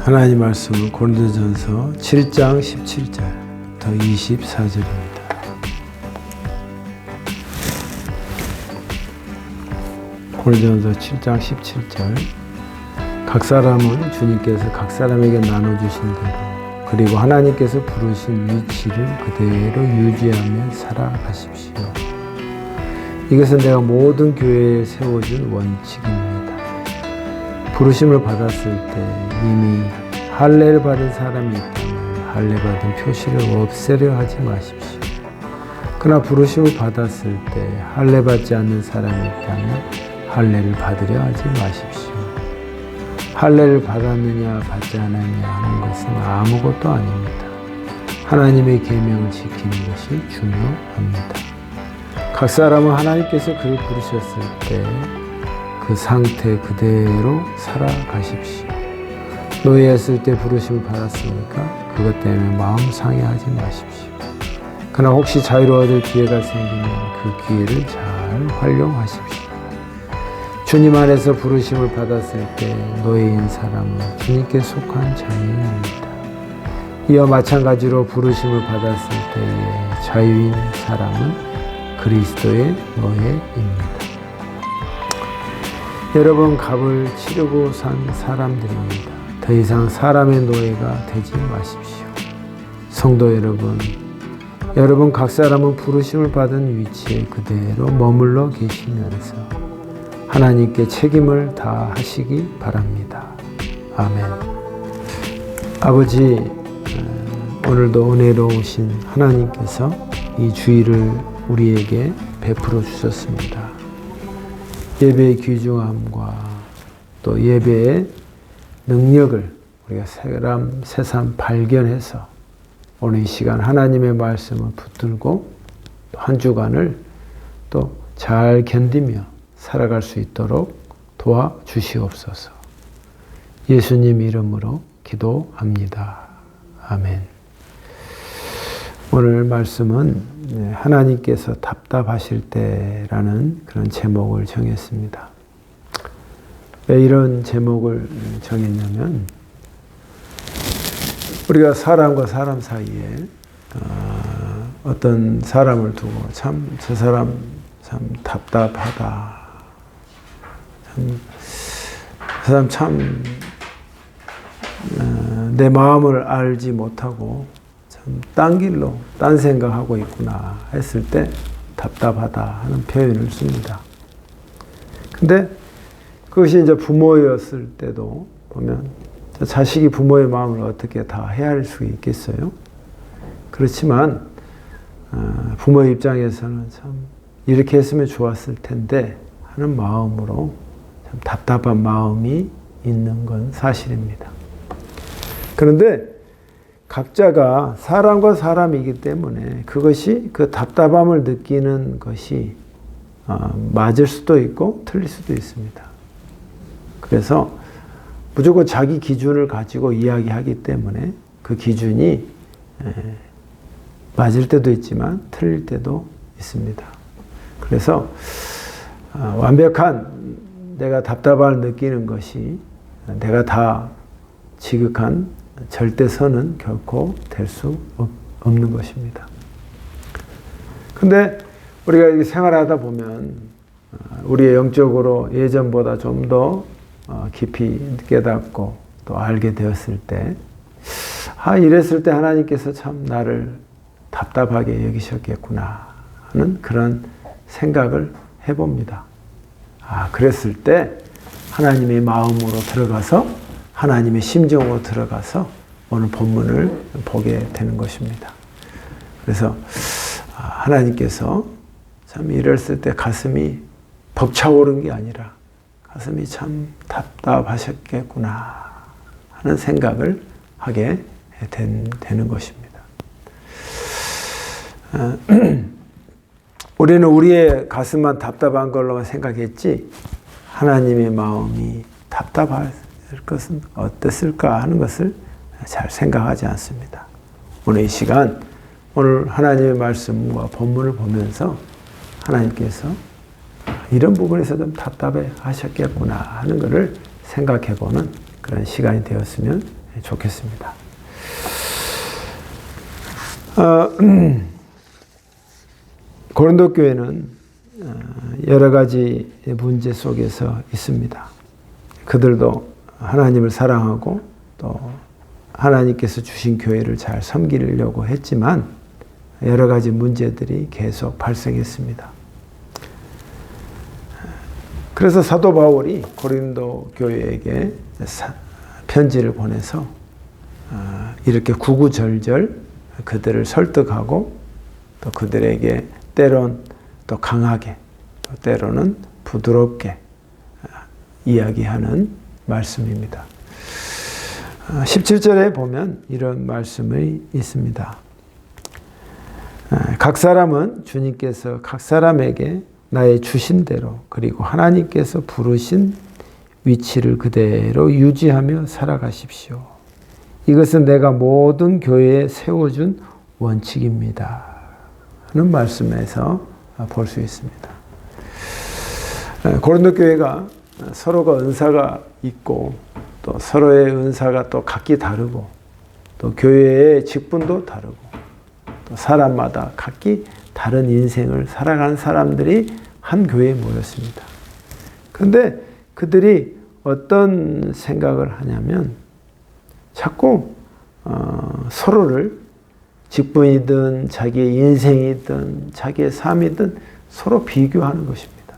하나님 말씀은 고린도전서 7장 17절부터 24절입니다. 고린도전서 7장 17절. 각 사람은 주님께서 각 사람에게 나눠주신 대로 그리고 하나님께서 부르신 위치를 그대로 유지하며 살아가십시오. 이것은 내가 모든 교회에 세워준 원칙입니다. 부르심을 받았을 때 이미 할례를 받은 사람이 있다면 할례 받은 표시를 없애려 하지 마십시오. 그러나 부르심을 받았을 때 할례 받지 않는 사람이 있다면 할례를 받으려 하지 마십시오. 할례를 받았느냐 받지 않았느냐 하는 것은 아무것도 아닙니다. 하나님의 계명을 지키는 것이 중요합니다. 각 사람은 하나님께서 그를 부르셨을 때 그 상태 그대로 살아가십시오. 노예였을 때 부르심을 받았으니까 그것 때문에 마음 상해하지 마십시오. 그러나 혹시 자유로 얻을 기회가 생기면 그 기회를 잘 활용하십시오. 주님 안에서 부르심을 받았을 때 노예인 사람은 주님께 속한 자유인입니다. 이와 마찬가지로 부르심을 받았을 때의 자유인 사람은 그리스도의 노예입니다. 여러분, 값을 치르고 산 사람들입니다. 더 이상 사람의 노예가 되지 마십시오. 성도 여러분, 여러분 각 사람은 부르심을 받은 위치에 그대로 머물러 계시면서 하나님께 책임을 다하시기 바랍니다. 아멘. 아버지, 오늘도 은혜로우신 하나님께서 이 주일을 우리에게 베풀어 주셨습니다. 예배의 귀중함과 또 예배의 능력을 우리가 새삼 발견해서 오늘 이 시간 하나님의 말씀을 붙들고 한 주간을 또 잘 견디며 살아갈 수 있도록 도와주시옵소서. 예수님 이름으로 기도합니다. 아멘. 오늘 말씀은 하나님께서 답답하실 때라는 그런 제목을 정했습니다. 왜 이런 제목을 정했냐면 우리가 사람과 사람 사이에 어떤 사람을 두고 참 저 사람 참 답답하다. 그 사람 참 내 마음을 알지 못하고 참 딴 길로 딴 생각하고 있구나 했을 때 답답하다 하는 표현을 씁니다. 근데 그것이 이제 부모였을 때도 보면 자식이 부모의 마음을 어떻게 다 헤아릴 수 있겠어요? 그렇지만 부모의 입장에서는 참 이렇게 했으면 좋았을 텐데 하는 마음으로 참 답답한 마음이 있는 건 사실입니다. 그런데 각자가 사람과 사람이기 때문에 그것이 그 답답함을 느끼는 것이 맞을 수도 있고 틀릴 수도 있습니다. 그래서 무조건 자기 기준을 가지고 이야기하기 때문에 그 기준이 맞을 때도 있지만 틀릴 때도 있습니다. 그래서 완벽한 내가 답답함을 느끼는 것이 내가 다 지극한 절대선은 결코 될 수 없는 것입니다. 근데 우리가 이렇게 생활하다 보면 우리의 영적으로 예전보다 좀 더 깊이 깨닫고 또 알게 되었을 때 이랬을 때 하나님께서 참 나를 답답하게 여기셨겠구나 하는 그런 생각을 해봅니다. 그랬을 때 하나님의 마음으로 들어가서 하나님의 심정으로 들어가서 오늘 본문을 보게 되는 것입니다. 그래서 하나님께서 참 이랬을 때 가슴이 벅차오른 게 아니라 가슴이 참 답답하셨겠구나 하는 생각을 하게 되는 것입니다. 우리는 우리의 가슴만 답답한 걸로만 생각했지 하나님의 마음이 답답할 것은 어땠을까 하는 것을 잘 생각하지 않습니다. 오늘 이 시간 오늘 하나님의 말씀과 본문을 보면서 하나님께서 이런 부분에서 좀 답답해 하셨겠구나 하는 것을 생각해보는 그런 시간이 되었으면 좋겠습니다. 고린도 교회는 여러 가지 문제 속에서 있습니다. 그들도 하나님을 사랑하고 또 하나님께서 주신 교회를 잘 섬기려고 했지만 여러 가지 문제들이 계속 발생했습니다. 그래서 사도 바울이 고린도 교회에게 편지를 보내서 이렇게 구구절절 그들을 설득하고 또 그들에게 때론 또 강하게 또 때로는 부드럽게 이야기하는 말씀입니다. 17절에 보면 이런 말씀이 있습니다. 각 사람은 주님께서 각 사람에게 나의 주신 대로 그리고 하나님께서 부르신 위치를 그대로 유지하며 살아가십시오. 이것은 내가 모든 교회에 세워준 원칙입니다. 하는 말씀에서 볼 수 있습니다. 고린도 교회가 서로가 은사가 있고 또 서로의 은사가 또 각기 다르고 또 교회의 직분도 다르고 또 사람마다 각기 다른 인생을 살아가는 사람들이 한 교회에 모였습니다. 그런데 그들이 어떤 생각을 하냐면 자꾸 서로를 직분이든 자기의 인생이든 자기의 삶이든 서로 비교하는 것입니다.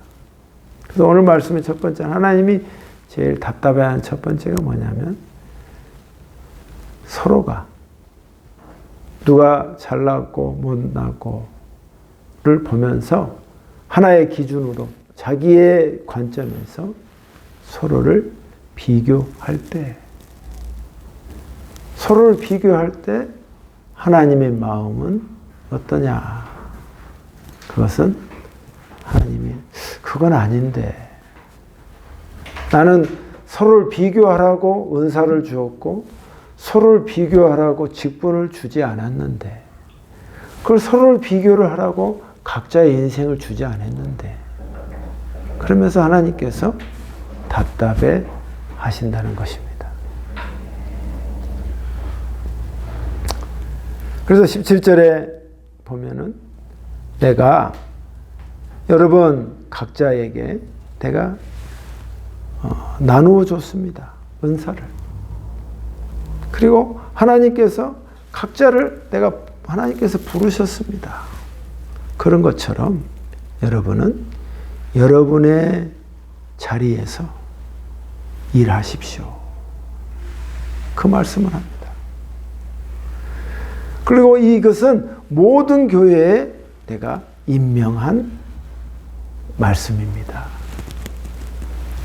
그래서 오늘 말씀의 첫 번째 하나님이 제일 답답해하는 첫 번째가 뭐냐면 서로가 누가 잘났고 못났고를 보면서 하나의 기준으로 자기의 관점에서 서로를 비교할 때 하나님의 마음은 어떠냐? 그것은 하나님이 그건 아닌데 나는 서로를 비교하라고 은사를 주었고 서로를 비교하라고 직분을 주지 않았는데 그걸 서로를 비교를 하라고 각자의 인생을 주지 않았는데 그러면서 하나님께서 답답해 하신다는 것입니다. 그래서 17절에 보면은 내가 여러분 각자에게 내가 나누어 줬습니다. 은사를. 그리고 하나님께서 각자를 하나님께서 부르셨습니다. 그런 것처럼 여러분은 여러분의 자리에서 일하십시오. 그 말씀을 합니다. 그리고 이것은 모든 교회에 내가 임명한 말씀입니다.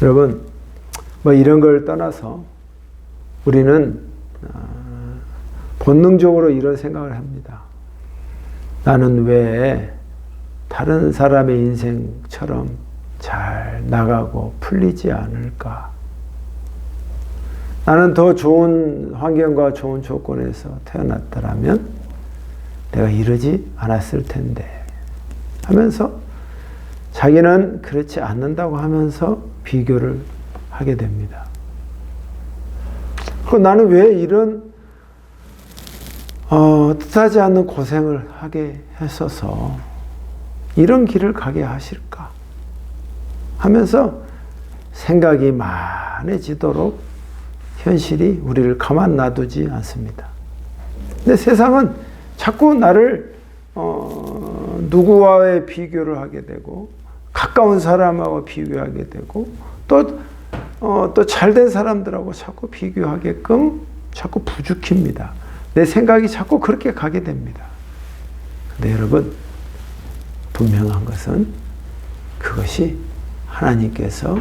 여러분, 이런 걸 떠나서 우리는 본능적으로 이런 생각을 합니다. 나는 왜 다른 사람의 인생처럼 잘 나가고 풀리지 않을까? 나는 더 좋은 환경과 좋은 조건에서 태어났더라면 내가 이러지 않았을 텐데 하면서 자기는 그렇지 않는다고 하면서 비교를 하게 됩니다. 그리고 나는 왜 이런 뜻하지 않는 고생을 하게 했어서 이런 길을 가게 하실까 하면서 생각이 많아지도록 현실이 우리를 가만 놔두지 않습니다. 근데 세상은 자꾸 나를 누구와의 비교를 하게 되고 가까운 사람하고 비교하게 되고 또 잘된 사람들하고 자꾸 비교하게끔 자꾸 부추깁니다. 내 생각이 자꾸 그렇게 가게 됩니다. 근데 여러분 분명한 것은 그것이 하나님께서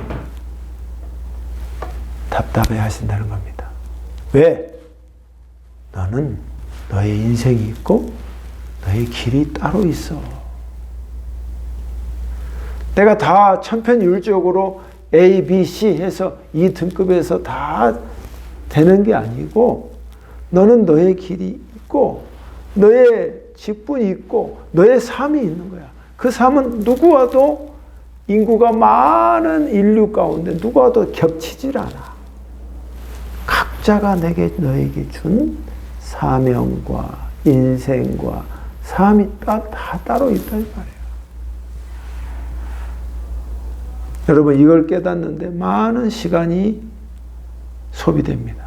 답답해 하신다는 겁니다. 왜? 너는 너의 인생이 있고 너의 길이 따로 있어. 내가 다 천편일률적으로 A, B, C 해서 이 등급에서 다 되는 게 아니고 너는 너의 길이 있고 너의 직분이 있고 너의 삶이 있는 거야. 그 삶은 누구와도 인구가 많은 인류 가운데 누구와도 겹치질 않아. 각자가 너에게 준 사명과 인생과 삶이 다 따로 있다 이 말이에요. 여러분 이걸 깨닫는데 많은 시간이 소비됩니다.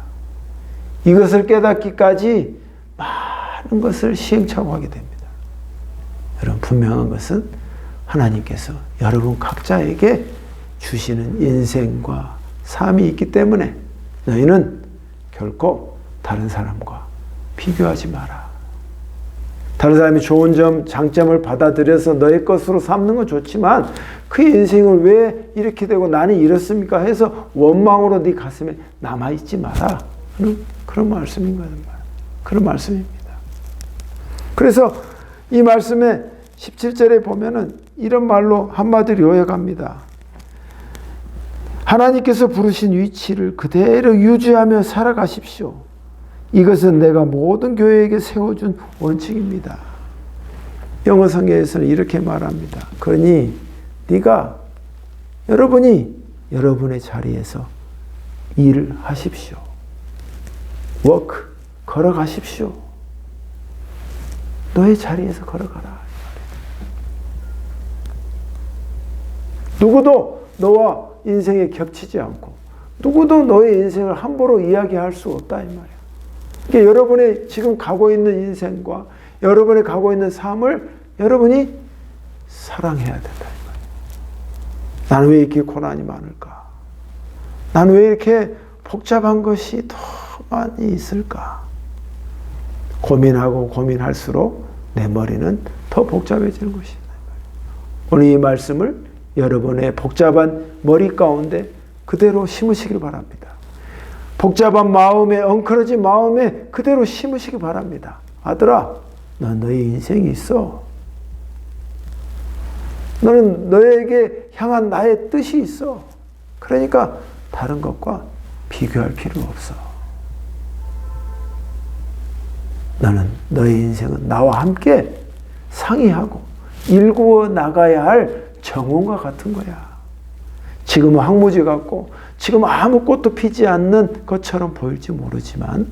이것을 깨닫기까지 많은 것을 시행착오하게 됩니다. 여러분 분명한 것은 하나님께서 여러분 각자에게 주시는 인생과 삶이 있기 때문에 너희는 결코 다른 사람과 비교하지 마라. 다른 사람이 좋은 점, 장점을 받아들여서 너의 것으로 삼는 건 좋지만 그 인생을 왜 이렇게 되고 나는 이렇습니까 해서 원망으로 네 가슴에 남아있지 마라 하는 그런 말씀인 거예요. 그런 말씀입니다. 그래서 이 말씀에 17절에 보면은 이런 말로 한마디로 요약합니다. 하나님께서 부르신 위치를 그대로 유지하며 살아가십시오. 이것은 내가 모든 교회에게 세워준 원칙입니다. 영어 성경에서는 이렇게 말합니다. 그러니 여러분이 여러분의 자리에서 일을 하십시오. 워크, 걸어가십시오. 너의 자리에서 걸어가라. 누구도 너와 인생에 겹치지 않고 누구도 너의 인생을 함부로 이야기할 수 없다 이 말이야. 그러니까 여러분의 지금 가고 있는 인생과 여러분이 가고 있는 삶을 여러분이 사랑해야 된다 이 말이야. 나는 왜 이렇게 고난이 많을까? 나는 왜 이렇게 복잡한 것이 더 많이 있을까? 고민하고 고민할수록 내 머리는 더 복잡해지는 것이다. 오늘 이 말씀을 여러분의 복잡한 머리 가운데 그대로 심으시길 바랍니다. 복잡한 마음에, 엉클어진 마음에 그대로 심으시기 바랍니다. 아들아, 넌 너의 인생이 있어. 너는 너에게 향한 나의 뜻이 있어. 그러니까 다른 것과 비교할 필요가 없어. 너는 너의 인생은 나와 함께 상의하고 일구어 나가야 할 정원과 같은 거야. 지금은 황무지 같고 지금 아무 꽃도 피지 않는 것처럼 보일지 모르지만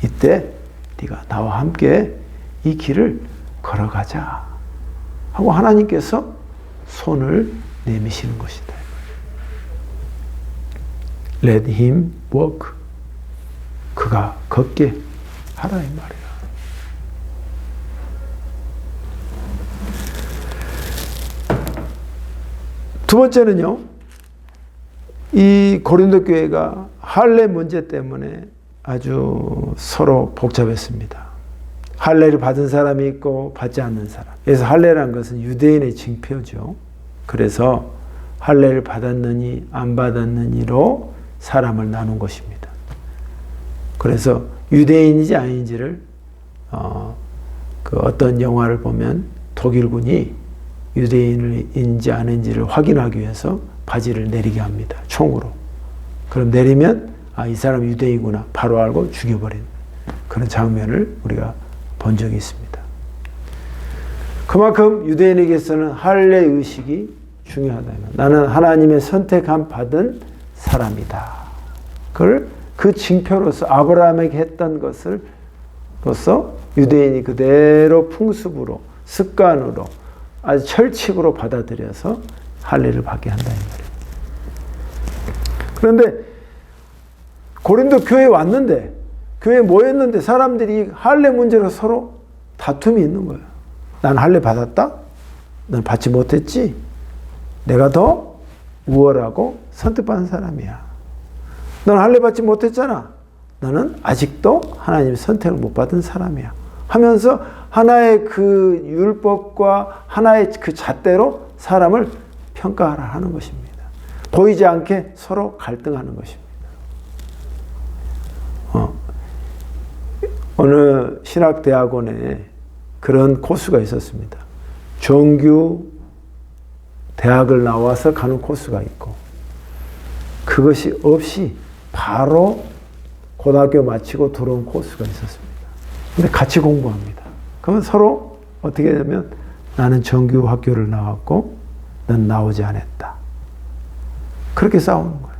이때 네가 나와 함께 이 길을 걸어가자 하고 하나님께서 손을 내미시는 것이다. Let him walk. 그가 걷게 하라 이 말이야. 두 번째는요, 이 고린도 교회가 할례 문제 때문에 아주 서로 복잡했습니다. 할례를 받은 사람이 있고 받지 않는 사람. 그래서 할례라는 것은 유대인의 징표죠. 그래서 할례를 받았느니 안 받았느니로 사람을 나눈 것입니다. 그래서 유대인인지 아닌지를 어떤 영화를 보면 독일군이 유대인인지 아닌지를 확인하기 위해서 바지를 내리게 합니다. 총으로. 그럼 내리면 이 사람 유대인이구나 바로 알고 죽여버린 그런 장면을 우리가 본 적이 있습니다. 그만큼 유대인에게서는 할례 의식이 중요하다. 나는 하나님의 선택함 받은 사람이다. 그 징표로서 아브라함에게 했던 것을로서 유대인이 그대로 풍습으로 습관으로 아주 철칙으로 받아들여서 할례를 받게 한다 이 말이에요. 그런데 고린도 교회에 왔는데 교회에 모였는데 사람들이 할례 문제로 서로 다툼이 있는 거예요. 난 할례 받았다? 넌 받지 못했지? 내가 더 우월하고 선택받은 사람이야. 넌 할례 받지 못했잖아. 너는 아직도 하나님의 선택을 못 받은 사람이야. 하면서 하나의 그 율법과 하나의 그 잣대로 사람을 평가하라 하는 것입니다. 보이지 않게 서로 갈등하는 것입니다. 어느 신학대학원에 그런 코스가 있었습니다. 정규 대학을 나와서 가는 코스가 있고 그것이 없이 바로 고등학교 마치고 들어온 코스가 있었습니다. 근데 같이 공부합니다. 그러면 서로 어떻게 되면 나는 정규 학교를 나왔고 넌 나오지 않았다. 그렇게 싸우는 거예요.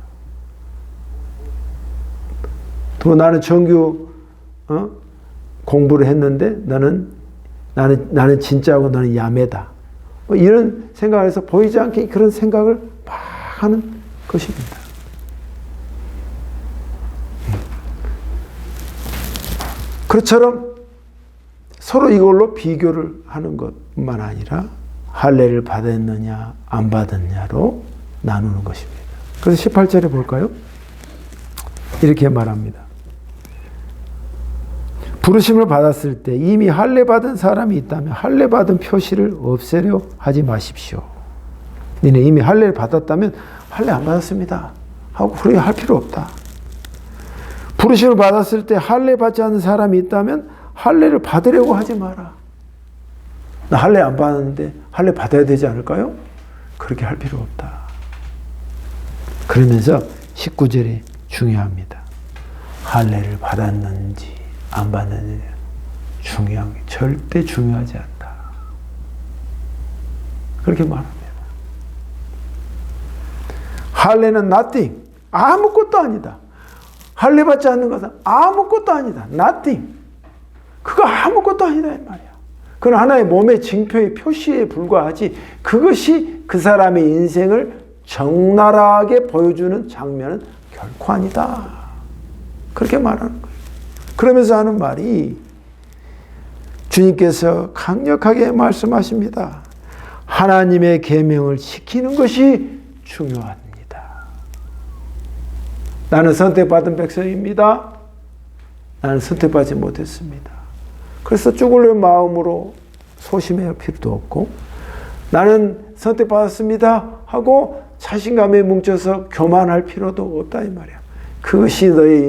또 나는 정규 공부를 했는데 나는 진짜고 너는 야매다. 뭐 이런 생각에서 보이지 않게 그런 생각을 막 하는 것입니다. 그처럼 서로 이걸로 비교를 하는 것뿐만 아니라 할례를 받았느냐 안 받았냐로 나누는 것입니다. 그래서 18절에 볼까요? 이렇게 말합니다. 부르심을 받았을 때 이미 할례 받은 사람이 있다면 할례 받은 표시를 없애려 하지 마십시오. 너네 이미 할례를 받았다면 할례 안 받았습니다 하고 후회할 필요 없다. 부르심을 받았을 때 할례 받지 않는 사람이 있다면 할례를 받으려고 하지 마라. 나 할례 안 받았는데 할례 받아야 되지 않을까요? 그렇게 할 필요 없다. 그러면서 19절이 중요합니다. 할례를 받았는지 안 받는지 중요한 게 절대 중요하지 않다. 그렇게 말합니다. 할례는 nothing, 아무것도 아니다. 할례 받지 않는 것은 아무것도 아니다. nothing. 그거 아무것도 아니다 이 말이야. 그건 하나의 몸의 징표의 표시에 불과하지 그것이 그 사람의 인생을 적나라하게 보여주는 장면은 결코 아니다. 그렇게 말하는 거예요. 그러면서 하는 말이 주님께서 강력하게 말씀하십니다. 하나님의 계명을 지키는 것이 중요합니다. 나는 선택받은 백성입니다. 나는 선택받지 못했습니다. 그래서 죽으려는 마음으로 소심해할 필요도 없고 나는 선택받았습니다 하고 자신감에 뭉쳐서 교만할 필요도 없다 이 말이야. 그것이 너의